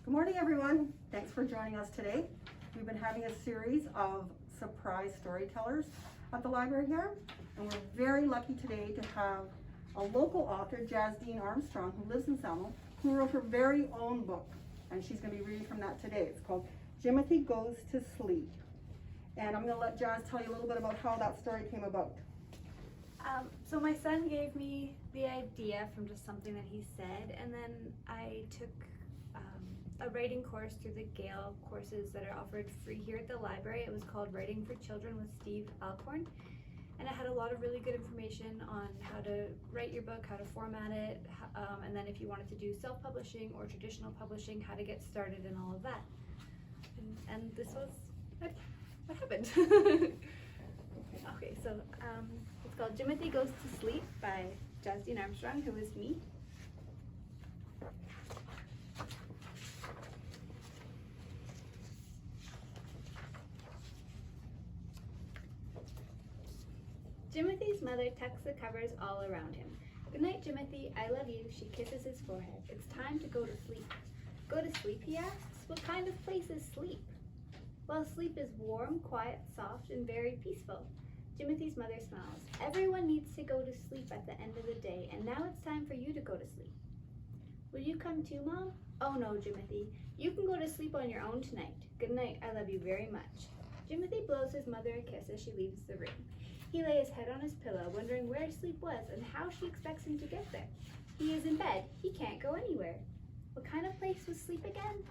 Good morning, everyone. Thanks for joining us today. We've been having a series of surprise storytellers at the library here, and we're very lucky today to have a local author, Jazdyne Armstrong, who lives in Selma, who wrote her very own book, and she's going to be reading from that today. It's called Jimothy Goes to Sleep. And I'm going to let Jazz tell you a little bit about how that story came about. So my son gave me the idea from just something that he said, and then I took a writing course through the Gale courses that are offered free here at the library. It was called Writing for Children with Steve Alcorn, and it had a lot of really good information on how to write your book, how to format it, and then if you wanted to do self-publishing or traditional publishing, how to get started and all of that. And this was what happened. Okay, so it's called Jimothy Goes to Sleep by Jazdyne Armstrong, who is me. Jimothy's mother tucks the covers all around him. "Good night, Jimothy. I love you." She kisses his forehead. "It's time to go to sleep." "Go to sleep?" he asks. "What kind of place is sleep?" "Well, sleep is warm, quiet, soft, and very peaceful." Jimothy's mother smiles. "Everyone needs to go to sleep at the end of the day, and now it's time for you to go to sleep." "Will you come too, Mom?" "Oh no, Jimothy. You can go to sleep on your own tonight. Good night. I love you very much." Jimothy blows his mother a kiss as she leaves the room. He lay his head on his pillow, wondering where sleep was and how she expects him to get there. He is in bed. He can't go anywhere. What kind of place was sleep again?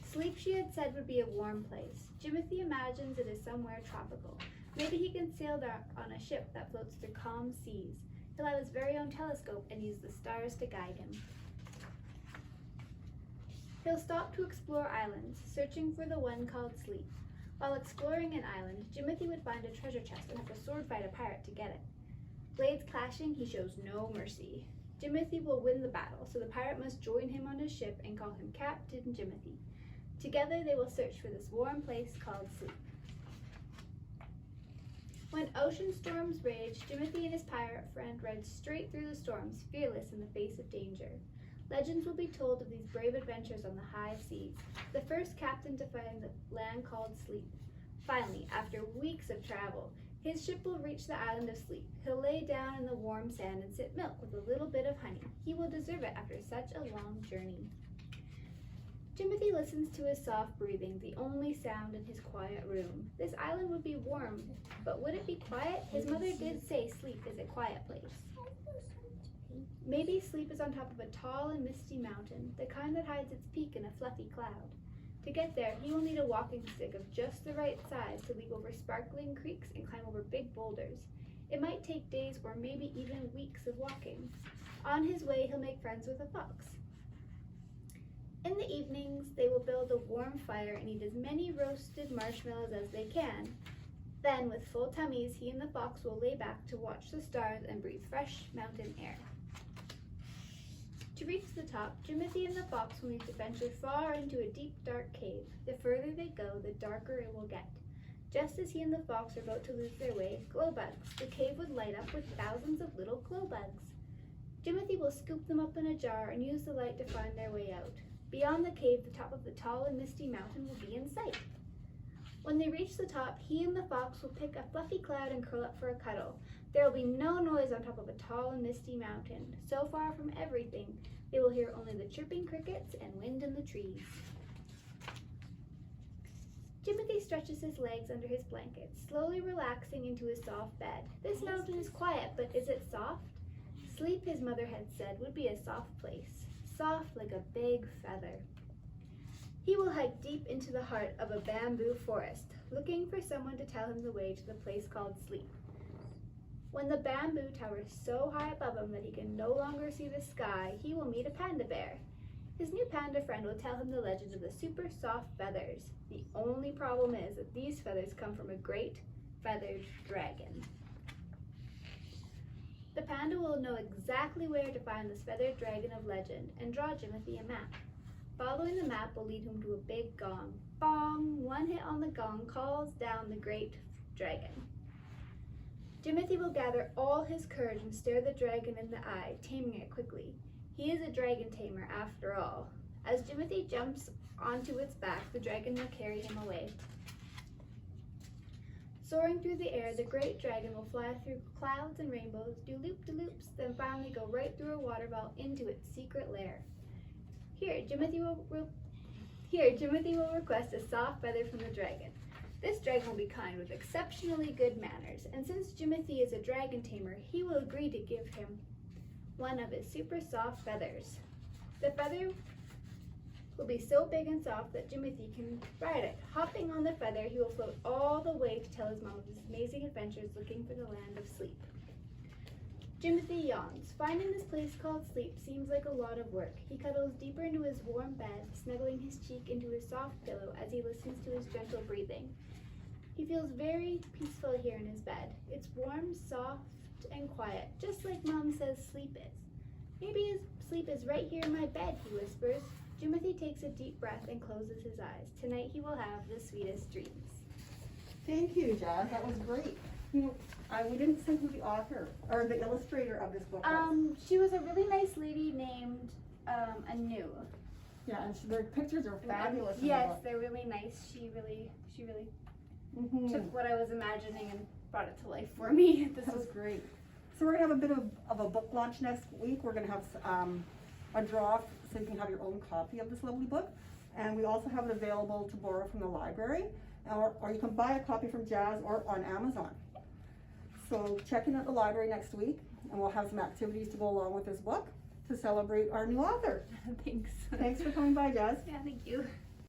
Sleep, she had said, would be a warm place. Jimothy imagines it is somewhere tropical. Maybe he can sail there on a ship that floats through calm seas. He'll have his very own telescope and use the stars to guide him. He'll stop to explore islands, searching for the one called sleep. While exploring an island, Jimothy would find a treasure chest and have to sword fight a pirate to get it. Blades clashing, he shows no mercy. Jimothy will win the battle, so the pirate must join him on his ship and call him Captain Jimothy. Together they will search for this warm place called sleep. When ocean storms rage, Jimothy and his pirate friend ride straight through the storms, fearless in the face of danger. Legends will be told of these brave adventures on the high seas, the first captain to find the land called Sleep. Finally, after weeks of travel, his ship will reach the island of Sleep. He'll lay down in the warm sand and sip milk with a little bit of honey. He will deserve it after such a long journey. Jimothy listens to his soft breathing, the only sound in his quiet room. This island would be warm, but would it be quiet? His mother did say Sleep is a quiet place. Maybe Sleep is on top of a tall and misty mountain, the kind that hides its peak in a fluffy cloud. To get there, he will need a walking stick of just the right size to leap over sparkling creeks and climb over big boulders. It might take days or maybe even weeks of walking. On his way, he'll make friends with a fox. In the evenings, they will build a warm fire and eat as many roasted marshmallows as they can. Then, with full tummies, he and the fox will lay back to watch the stars and breathe fresh mountain air. To reach the top, Jimothy and the fox will need to venture far into a deep, dark cave. The further they go, the darker it will get. Just as he and the fox are about to lose their way, glowbugs. The cave would light up with thousands of little glowbugs. Jimothy will scoop them up in a jar and use the light to find their way out. Beyond the cave, the top of the tall and misty mountain will be in sight. When they reach the top, he and the fox will pick a fluffy cloud and curl up for a cuddle. There will be no noise on top of a tall and misty mountain. So far from everything, they will hear only the chirping crickets and wind in the trees. Jimothy stretches his legs under his blanket, slowly relaxing into his soft bed. This mountain is quiet, but is it soft? Sleep, his mother had said, would be a soft place, soft like a big feather. He will hike deep into the heart of a bamboo forest, looking for someone to tell him the way to the place called Sleep. When the bamboo towers so high above him that he can no longer see the sky, he will meet a panda bear. His new panda friend will tell him the legend of the super soft feathers. The only problem is that these feathers come from a great feathered dragon. The panda will know exactly where to find this feathered dragon of legend and draw Jimothy a map. Following the map will lead him to a big gong. Bong! One hit on the gong calls down the great dragon. Jimothy will gather all his courage and stare the dragon in the eye, taming it quickly. He is a dragon tamer after all. As Jimothy jumps onto its back, the dragon will carry him away. Soaring through the air, the great dragon will fly through clouds and rainbows, do loop-de-loops, then finally go right through a water ball into its secret lair. Here, Jimothy will request a soft feather from the dragon. This dragon will be kind with exceptionally good manners, and since Jimothy is a dragon tamer, he will agree to give him one of his super soft feathers. The feather will be so big and soft that Jimothy can ride it. Hopping on the feather, he will float all the way to tell his mom of his amazing adventures looking for the land of sleep. Jimothy yawns. Finding this place called sleep seems like a lot of work. He cuddles deeper into his warm bed, snuggling his cheek into his soft pillow as he listens to his gentle breathing. He feels very peaceful here in his bed. It's warm, soft, and quiet, just like Mom says sleep is. Maybe his sleep is right here in my bed, he whispers. Jimothy takes a deep breath and closes his eyes. Tonight he will have the sweetest dreams. Thank you, Jazz. That was great. You know, we didn't say who the author or the illustrator of this book was. She was a really nice lady named Anu. Yeah, and their pictures are fabulous. In Yes, the book. they're really nice. She really Mhm. took what I was imagining and brought it to life for me. This That was was great. So we're gonna have a bit of a book launch next week. We're gonna have a draw so you can have your own copy of this lovely book, and we also have it available to borrow from the library, or you can buy a copy from Jazz or on Amazon. So check in at the library next week, and we'll have some activities to go along with this book to celebrate our new author. Thanks. Thanks for coming by, Jazz. Yeah, thank you.